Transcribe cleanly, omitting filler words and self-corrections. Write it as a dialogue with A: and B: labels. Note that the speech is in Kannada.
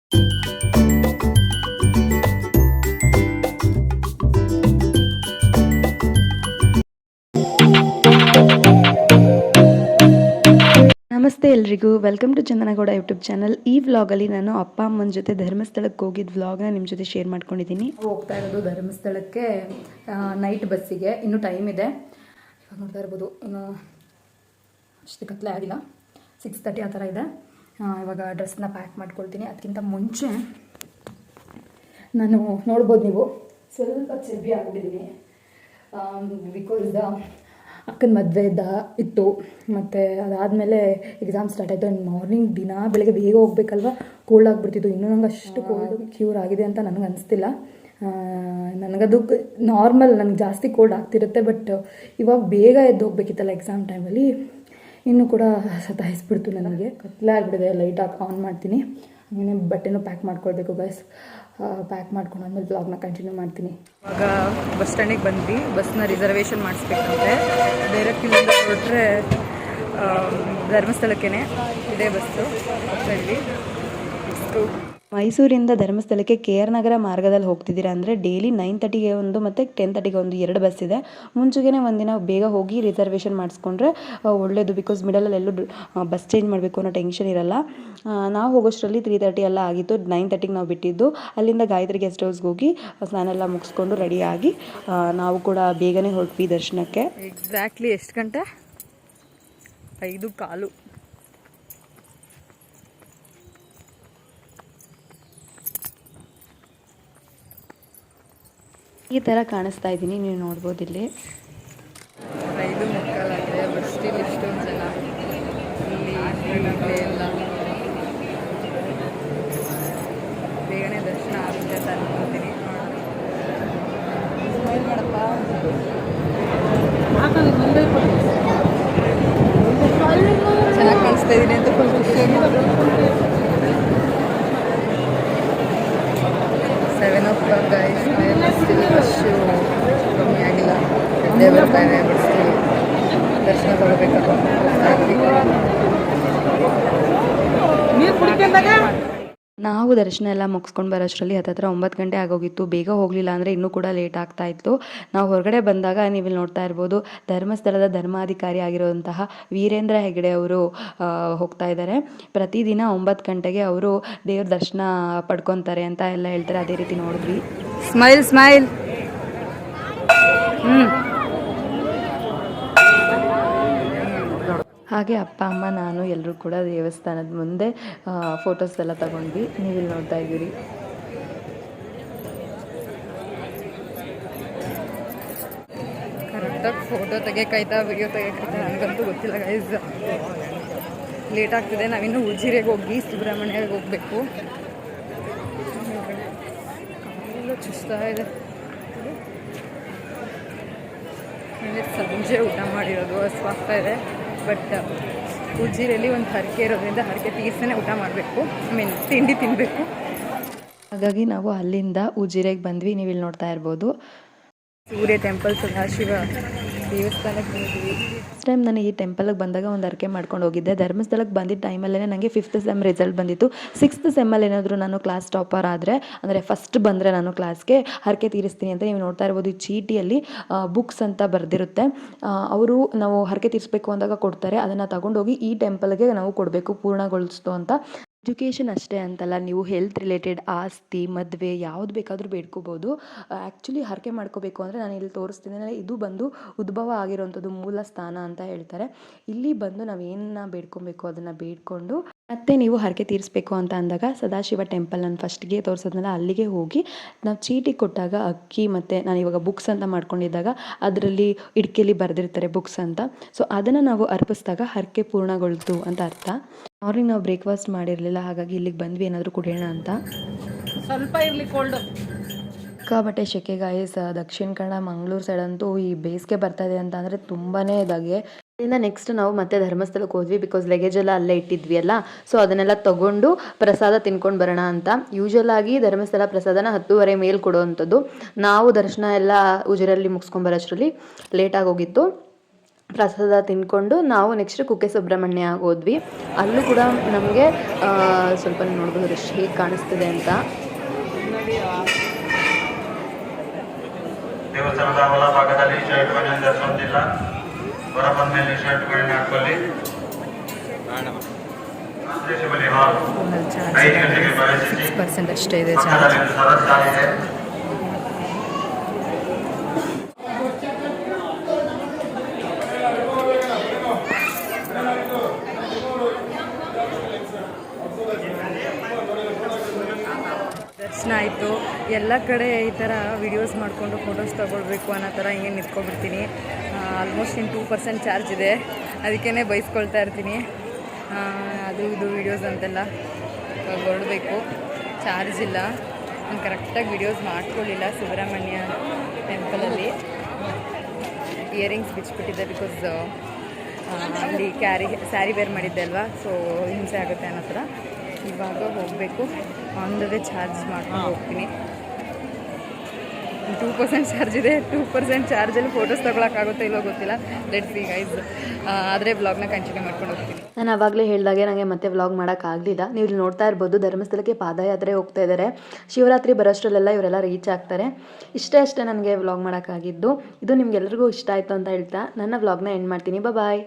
A: ನಮಸ್ತೆ ಎಲ್ರಿಗೂ, welcome to Chandanagouda YouTube channel. ಈ ವ್ಲಾಗಲ್ಲಿ ನಾನು ಅಪ್ಪ ಅಮ್ಮನ ಜೊತೆ ಧರ್ಮಸ್ಥಳಕ್ಕೆ ಹೋಗಿದ್ದ ವ್ಲಾಗ್ನ ನಿಮ್ಮ ಜೊತೆ ಶೇರ್ ಮಾಡ್ಕೊಂಡಿದ್ದೀನಿ.
B: ಹೋಗ್ತಾ ಇರೋದು ಧರ್ಮಸ್ಥಳಕ್ಕೆ ನೈಟ್ ಬಸ್ಸಿಗೆ. ಇನ್ನೂ ಟೈಮ್ ಇದೆ. ಇವಾಗ ನೋಡ್ತಾ ಇರ್ಬೋದು, ಇನ್ನು ಅಷ್ಟು ಕತ್ಲೆ ಆಗಿಲ್ಲ, 6:30 ಆ ಥರ ಇದೆ. ಇವಾಗ ಡ್ರೆಸ್ನ ಪ್ಯಾಕ್ ಮಾಡ್ಕೊಳ್ತೀನಿ. ಅದಕ್ಕಿಂತ ಮುಂಚೆ ನಾನು ನೋಡ್ಬೋದು, ನೀವು ಸ್ವಲ್ಪ ಚರ್ಬಿ ಆಗಿಬಿಟ್ಟಿದ್ದೀನಿ. ಬಿಕಾಸ್ ಅಕ್ಕನ ಮದುವೆ ಇತ್ತು, ಮತ್ತು ಅದಾದಮೇಲೆ ಎಕ್ಸಾಮ್ ಸ್ಟಾರ್ಟ್ ಆಯಿತು. ಮಾರ್ನಿಂಗ್ ದಿನ ಬೆಳಗ್ಗೆ ಬೇಗ ಹೋಗ್ಬೇಕಲ್ವ, ಕೋಲ್ಡ್ ಆಗಿಬಿಡ್ತಿತ್ತು. ಇನ್ನೂ ನಂಗೆ ಅಷ್ಟು ಕೋಲ್ಡ್ ಕ್ಯೂರ್ ಆಗಿದೆ ಅಂತ ನನಗೆ ಅನಿಸ್ತಿಲ್ಲ. ನನಗದು ನಾರ್ಮಲ್, ನನಗೆ ಜಾಸ್ತಿ ಕೋಲ್ಡ್ ಆಗ್ತಿರುತ್ತೆ. ಬಟ್ ಇವಾಗ ಬೇಗ ಎದ್ದು ಹೋಗ್ಬೇಕಿತ್ತಲ್ಲ ಎಕ್ಸಾಮ್ ಟೈಮಲ್ಲಿ, ಇನ್ನೂ ಕೂಡ ಸತಾಯಿಸ್ಬಿಡ್ತು ನನಗೆ. ಕತ್ಲೆ ಆಗಿಬಿಟ್ಟಿದೆ. ಲೈಟ್ ಆನ್ ಮಾಡ್ತೀನಿ. ಹಾಗೆ ಬಟ್ಟೆನೂ ಪ್ಯಾಕ್ ಮಾಡ್ಕೊಳ್ಬೇಕು ಗೈಸ್. ಪ್ಯಾಕ್ ಮಾಡ್ಕೊಂಡಾದ್ಮೇಲೆ ಬ್ಲಾಗ್ನ ಕಂಟಿನ್ಯೂ ಮಾಡ್ತೀನಿ. ಇವಾಗ ಬಸ್ ಸ್ಟ್ಯಾಂಡಿಗೆ ಬಂದ್ವಿ. ಬಸ್ನ ರಿಸರ್ವೇಷನ್ ಮಾಡಿಸ್ಬೇಕಂತೆ. ಡೈರೆಕ್ಟಿಂದ ಹೊರಟ್ರೆ ಧರ್ಮಸ್ಥಳಕ್ಕೇ ಇದೇ ಬಸ್ಸು ಹೋಗ್ತಾ ಇದ್ವಿ.
A: ಮೈಸೂರಿಂದ ಧರ್ಮಸ್ಥಳಕ್ಕೆ KR ನಗರ ಮಾರ್ಗದಲ್ಲಿ ಹೋಗ್ತಿದ್ದೀರಾ ಅಂದರೆ ಡೈಲಿ 9:30ಗೆ ಒಂದು ಮತ್ತು 10:30ಗೆ ಒಂದು 2 ಬಸ್ ಇದೆ. ಮುಂಚೆಗೆ ಒಂದಿನ ಬೇಗ ಹೋಗಿ ರಿಸರ್ವೇಷನ್ ಮಾಡಿಸ್ಕೊಂಡ್ರೆ ಒಳ್ಳೆಯದು. ಬಿಕಾಸ್ ಮಿಡಲಲ್ಲಿ ಎಲ್ಲೂ ಬಸ್ ಚೇಂಜ್ ಮಾಡಬೇಕು ಅನ್ನೋ ಟೆನ್ಷನ್ ಇರಲ್ಲ. ನಾವು ಹೋಗೋಷ್ಟರಲ್ಲಿ 3:30 ಎಲ್ಲ ಆಗಿತ್ತು. 9:30ಗೆ ನಾವು ಬಿಟ್ಟಿದ್ದು. ಅಲ್ಲಿಂದ ಗಾಯತ್ರಿ ಗೆಸ್ಟ್ ಹೌಸ್ಗೆ ಹೋಗಿ ಸ್ನಾನೆಲ್ಲ ಮುಗಿಸ್ಕೊಂಡು ರೆಡಿಯಾಗಿ ನಾವು ಕೂಡ ಬೇಗನೆ ಹೊರಟ್ವಿ ದರ್ಶನಕ್ಕೆ.
B: ಎಕ್ಸಾಕ್ಟ್ಲಿ ಎಷ್ಟು ಗಂಟೆ? 5:15.
A: ಈ ಥರ ಕಾಣಿಸ್ತಾ ಇದ್ದೀನಿ, ನೀವು ನೋಡ್ಬೋದು ಇಲ್ಲಿ.
B: 5:15 ಆಗಿದೆ. ಬಟ್ ಸ್ಟಿಲ್ ಇಷ್ಟೊಂದು ಜನ ಇಲ್ಲಿ ಎಲ್ಲ ಬೇಗನೆ ದರ್ಶನ ಆಗುತ್ತೆ ಅಂತ ಅನ್ಕೊತೀನಿ. ಚೆನ್ನಾಗಿ ಕಾಣಿಸ್ತಾ ಇದ್ದೀನಿ ಅಂತ ಖುಷಿ. 7 o'clock ಗೈಸ್. ಸ್ಟಿಲ್ ರಶ್ಶು ಕಮ್ಮಿ ಆಗಿಲ್ಲ. ಎದ್ದೇ ಬರ್ತಾಯಿದೆ. ಬಟ್ ಸ್ಟಿಲ್ ದರ್ಶನ ತಗೋಬೇಕಲ್ಲ.
A: ನಾವು ದರ್ಶನ ಎಲ್ಲ ಮುಗಿಸ್ಕೊಂಡು ಬರೋಷ್ಟರಲ್ಲಿ ಹತ್ತತ್ರ 9 ಗಂಟೆ ಆಗೋಗಿತ್ತು. ಬೇಗ ಹೋಗಲಿಲ್ಲ ಅಂದರೆ ಇನ್ನೂ ಕೂಡ ಲೇಟ್ ಆಗ್ತಾ ಇತ್ತು. ನಾವು ಹೊರಗಡೆ ಬಂದಾಗ ನೀವು ಇಲ್ಲಿ ನೋಡ್ತಾ ಇರ್ಬೋದು, ಧರ್ಮಸ್ಥಳದ ಧರ್ಮಾಧಿಕಾರಿ ಆಗಿರುವಂತಹ ವೀರೇಂದ್ರ ಹೆಗಡೆ ಅವರು ಹೋಗ್ತಾ ಇದ್ದಾರೆ. ಪ್ರತಿದಿನ 9 ಗಂಟೆಗೆ ಅವರು ದೇವ್ರ ದರ್ಶನ ಪಡ್ಕೊತಾರೆ ಅಂತ ಎಲ್ಲ ಹೇಳ್ತಾರೆ. ಅದೇ ರೀತಿ ನೋಡಿದ್ವಿ.
B: Smile smile.
A: ಹಾಗೆ ಅಪ್ಪ ಅಮ್ಮ ನಾನು ಎಲ್ಲರೂ ಕೂಡ ದೇವಸ್ಥಾನದ ಮುಂದೆ ಫೋಟೋಸ್ ಎಲ್ಲ ತಗೊಂಡ್ವಿ. ನೀವಿಲ್ಲಿ ನೋಡ್ತಾ ಇದ್ದೀರಿ.
B: ಕರೆಕ್ಟಾಗಿ ಫೋಟೋ ತೆಗಿಯಕಾಯ್ತಾ ವಿಡಿಯೋ ತೆಗಿಯಕಾಯ್ತಾ ನನಗಂತೂ ಗೊತ್ತಿಲ್ಲ ಗೈಸ್. ಲೇಟ್ ಆಗ್ತಿದೆ. ನಾವಿನ್ನೂ ಉಜಿರೆಗೆ ಹೋಗಿ ಸುಬ್ರಹ್ಮಣ್ಯಗೆ ಹೋಗಬೇಕು. ಚುಸ್ತಾ ಇದೆ. ಸಂಜೆ ಊಟ ಮಾಡಿರೋದು ಹಸ್ವಾಗ್ತಾ ಇದೆ. ಬಟ್ ಉಜಿರೆಯಲ್ಲಿ ಒಂದು ಹರಕೆ ಇರೋದ್ರಿಂದ ಹರಕೆ ತೀರ್ಸನೇ ಊಟ ಮಾಡಬೇಕು. ತಿಂಡಿ ತಿನ್ನಬೇಕು.
A: ಹಾಗಾಗಿ ನಾವು ಅಲ್ಲಿಂದ ಉಜಿರೆಗೆ ಬಂದ್ವಿ. ನೀವು ಇಲ್ಲಿ ನೋಡ್ತಾ ಇರ್ಬೋದು.
B: ಸೂರ್ಯ ಟೆಂಪಲ್, ಸದಾಶಿವ ದೇವಸ್ಥಾನಕ್ಕೆ ಬಂದ್ವಿ.
A: ಫಸ್ಟ್ ಟೈಮ್ ನಾನು ಈ ಟೆಂಪಲ್ಗೆ ಬಂದಾಗ ಒಂದು ಹರಕೆ ಮಾಡ್ಕೊಂಡು ಹೋಗಿದ್ದೆ. ಧರ್ಮಸ್ಥಳಕ್ಕೆ ಬಂದಿದ್ದ ಟೈಮಲ್ಲೇ ನನಗೆ 5th ಸೆಮ್ ರಿಸಲ್ಟ್ ಬಂದಿತ್ತು. 6th ಸೆಮ್ಮಲ್ಲಿ ಏನಾದರೂ ನಾನು ಕ್ಲಾಸ್ ಟಾಪರ್ ಆದರೆ, ಅಂದರೆ ಫಸ್ಟ್ ಬಂದರೆ ನಾನು ಕ್ಲಾಸ್ಗೆ ಹರಕೆ ತೀರಿಸ್ತೀನಿ ಅಂತ. ನೀವು ನೋಡ್ತಾ ಇರ್ಬೋದು, ಈ ಚೀಟಿಯಲ್ಲಿ ಬುಕ್ಸ್ ಅಂತ ಬರೆದಿರುತ್ತೆ. ಅವರು ನಾವು ಹರಕೆ ತೀರಿಸ್ಬೇಕು ಅಂದಾಗ ಕೊಡ್ತಾರೆ. ಅದನ್ನು ತಗೊಂಡೋಗಿ ಈ ಟೆಂಪಲ್ಗೆ ನಾವು ಕೊಡಬೇಕು, ಪೂರ್ಣಗೊಳಿಸ್ತು ಅಂತ. ಎಜುಕೇಷನ್ ಅಷ್ಟೇ ಅಂತಲ್ಲ, ನೀವು ಹೆಲ್ತ್ ರಿಲೇಟೆಡ್ ಆಸ್ತಿ, ಮದುವೆ ಯಾವ್ದು ಬೇಕಾದರೂ ಬೇಡ್ಕೋಬೋದು. ಆ್ಯಕ್ಚುಲಿ ಹರಕೆ ಮಾಡ್ಕೋಬೇಕು ಅಂದರೆ ನಾನು ಇಲ್ಲಿ ತೋರಿಸ್ತೀನಿ. ಇದು ಬಂದು ಉದ್ಭವ ಆಗಿರೋವಂಥದ್ದು ಮೂಲ ಸ್ಥಾನ ಅಂತ ಹೇಳ್ತಾರೆ. ಇಲ್ಲಿ ಬಂದು ನಾವು ಏನನ್ನ ಬೇಡ್ಕೊಬೇಕು ಅದನ್ನು ಬೇಡ್ಕೊಂಡು ಮತ್ತೆ ನೀವು ಹರಕೆ ತೀರಿಸ್ಬೇಕು ಅಂತ ಅಂದಾಗ ಸದಾಶಿವ ಟೆಂಪಲ್ ನಾನು ಫಸ್ಟ್ಗೆ ತೋರಿಸೋದ್ಮೇಲೆ ಅಲ್ಲಿಗೆ ಹೋಗಿ ನಾವು ಚೀಟಿ ಕೊಟ್ಟಾಗ ಅಕ್ಕಿ ಮತ್ತು ನಾನು ಇವಾಗ ಬುಕ್ಸ್ ಅಂತ ಮಾಡ್ಕೊಂಡಿದ್ದಾಗ ಅದರಲ್ಲಿ ಇಡ್ಕೆಯಲ್ಲಿ ಬರೆದಿರ್ತಾರೆ ಬುಕ್ಸ್ ಅಂತ. ಸೊ ಅದನ್ನು ನಾವು ಅರ್ಪಿಸಿದಾಗ ಹರಕೆ ಪೂರ್ಣಗೊಳ್ತು ಅಂತ ಅರ್ಥ. ಮಾರ್ನಿಂಗ್ ನಾವು ಬ್ರೇಕ್ಫಾಸ್ಟ್ ಮಾಡಿರಲಿಲ್ಲ, ಹಾಗಾಗಿ ಇಲ್ಲಿಗೆ ಬಂದ್ವಿ ಏನಾದರೂ ಕುಡಿಯೋಣ ಅಂತ.
B: ಸ್ವಲ್ಪ ಇರಲಿ ಕೋಲ್ಡು.
A: ಸಿಕ್ಕಾಪಟ್ಟೆ ಶೆಕೆ ಗಾಯಸ್. ದಕ್ಷಿಣ ಕನ್ನಡ ಮಂಗಳೂರು ಸೈಡ್ ಅಂತೂ ಈ ಬೇಸಿಗೆ ಬರ್ತಾ ಇದೆ ಅಂತ ಅಂದರೆ ತುಂಬಾ ದಾಗೆ. ಇನ್ನು ನೆಕ್ಸ್ಟ್ ನಾವು ಮತ್ತೆ ಧರ್ಮಸ್ಥಳಕ್ಕೆ ಹೋದ್ವಿ. ಬಿಕಾಸ್ ಲಗೇಜ್ ಎಲ್ಲ ಅಲ್ಲೇ ಇಟ್ಟಿದ್ವಿ ಅಲ್ಲ, ಸೊ ಅದನ್ನೆಲ್ಲ ತಗೊಂಡು ಪ್ರಸಾದ ತಿನ್ಕೊಂಡು ಬರೋಣ ಅಂತ. ಯೂಶುವಲ್ ಆಗಿ ಧರ್ಮಸ್ಥಳ ಪ್ರಸಾದನ 10:30 ಮೇಲೆ ಕೊಡುವಂಥದ್ದು. ನಾವು ದರ್ಶನ ಎಲ್ಲ ಉಜಿರಲ್ಲಿ ಮುಗಿಸ್ಕೊಂಬರೋಷ್ಟರಲ್ಲಿ ಲೇಟಾಗಿ ಹೋಗಿತ್ತು. ಪ್ರಸಾದ ತಿಂದ್ಕೊಂಡು ನಾವು ನೆಕ್ಸ್ಟ್ ಕುಕ್ಕೆ ಸುಬ್ರಹ್ಮಣ್ಯ ಹೋದ್ವಿ. ಅಲ್ಲೂ ಕೂಡ ನಮಗೆ ಸ್ವಲ್ಪ ನೋಡ್ಬೋದು ರಶ್ ಹೇಗೆ ಕಾಣಿಸ್ತಿದೆ ಅಂತ.
C: ದೇವಸ್ಥಾನದ ಒಳಭಾಗದಲ್ಲಿ ಶರ್ಟ್ಗಳನ್ನು ಧರಿಸೋದಿಲ್ಲ. ಹೊರ ಬಂದ ಮೇಲೆ ಶರ್ಟ್ಗಳನ್ನ ಹಾಕೊಳ್ಳಿ. ಹಾಲ್ 5 ಗಂಟೆಗೆ ಪ್ರವೇಶಿಸಿ.
B: 6% ಅಷ್ಟೇ ಇದೆ
C: ಪಕ್ಕದಲ್ಲಿ ಒಂದು ಸರಸ್ ಹಾಲ್ ಇದೆ.
B: ದರ್ಶನ ಆಯಿತು. ಎಲ್ಲ ಕಡೆ ಈ ಥರ ವಿಡಿಯೋಸ್ ಮಾಡಿಕೊಂಡು ಫೋಟೋಸ್ ತೊಗೊಳ್ಬೇಕು ಅನ್ನೋ ಥರ ಹಿಂಗೆ ನಿಂತ್ಕೊಬಿಡ್ತೀನಿ. ಆಲ್ಮೋಸ್ಟ್ ಇನ್ನು 2% ಚಾರ್ಜ್ ಇದೆ, ಅದಕ್ಕೇ ಬೈಸ್ಕೊಳ್ತಾ ಇರ್ತೀನಿ. ಅದು ಇದು ವೀಡಿಯೋಸ್ ಅಂತೆಲ್ಲ ಹೊರಡಬೇಕು, ಚಾರ್ಜ್ ಇಲ್ಲ. ನಾನು ಕರೆಕ್ಟಾಗಿ ವೀಡಿಯೋಸ್ ಮಾಡ್ಕೊಳ್ಳಿಲ್ಲ ಸುಬ್ರಹ್ಮಣ್ಯ ಟೆಂಪಲಲ್ಲಿ. ಇಯರಿಂಗ್ಸ್ ಬಿಚ್ಚಿಬಿಟ್ಟಿದ್ದೆ ಬಿಕಾಸ್ ಅಲ್ಲಿ ಸ್ಯಾರಿ ವೇರ್ ಮಾಡಿದ್ದೆ ಅಲ್ವಾ, ಸೊ ಹಿಂಸೆ ಆಗುತ್ತೆ ಅನ್ನೋ ಥರ. ಇವಾಗ ಹೋಗಬೇಕು, ಆನ್ ದ ವೇ ಚಾರ್ಜ್ ಮಾಡ್ಕೊಂಡು ಹೋಗ್ತೀನಿ. 2% ಚಾರ್ಜ್ ಇದೆ. 2% ಚಾರ್ಜಲ್ಲಿ ಫೋಟೋಸ್ ತೊಗೊಳಕ್ಕಾಗುತ್ತೋ ಇಲ್ಲೋ ಗೊತ್ತಿಲ್ಲ. Let's see guys. ಆದರೆ ವ್ಲಾಗ್ನ ಕಂಟಿನ್ಯೂ ಮಾಡ್ಕೊಂಡು ಹೋಗ್ತೀನಿ.
A: ನಾನು ಆವಾಗಲೇ ಹೇಳಿದಾಗೆ ನನಗೆ ಮತ್ತೆ ವ್ಲಾಗ್ ಮಾಡೋಕ್ಕಾಗಲಿಲ್ಲ. ನೀವು ಇಲ್ಲಿ ನೋಡ್ತಾ ಇರ್ಬೋದು, ಧರ್ಮಸ್ಥಳಕ್ಕೆ ಪಾದಯಾತ್ರೆ ಹೋಗ್ತಾ ಇದ್ದಾರೆ. ಶಿವರಾತ್ರಿ ಬರೋಷ್ಟರಲ್ಲೆಲ್ಲ ಇವರೆಲ್ಲ ರೀಚ್ ಆಗ್ತಾರೆ. ಅಷ್ಟೇ ನನಗೆ ವ್ಲಾಗ್ ಮಾಡೋಕ್ಕಾಗಿದ್ದು. ಇದು ನಿಮ್ಗೆಲ್ರಿಗೂ ಇಷ್ಟ ಆಯಿತು ಅಂತ ಹೇಳ್ತಾ ನನ್ನ ವ್ಲಾಗ್ನ ಎಂಡ್ ಮಾಡ್ತೀನಿ. ಬಾಯ್.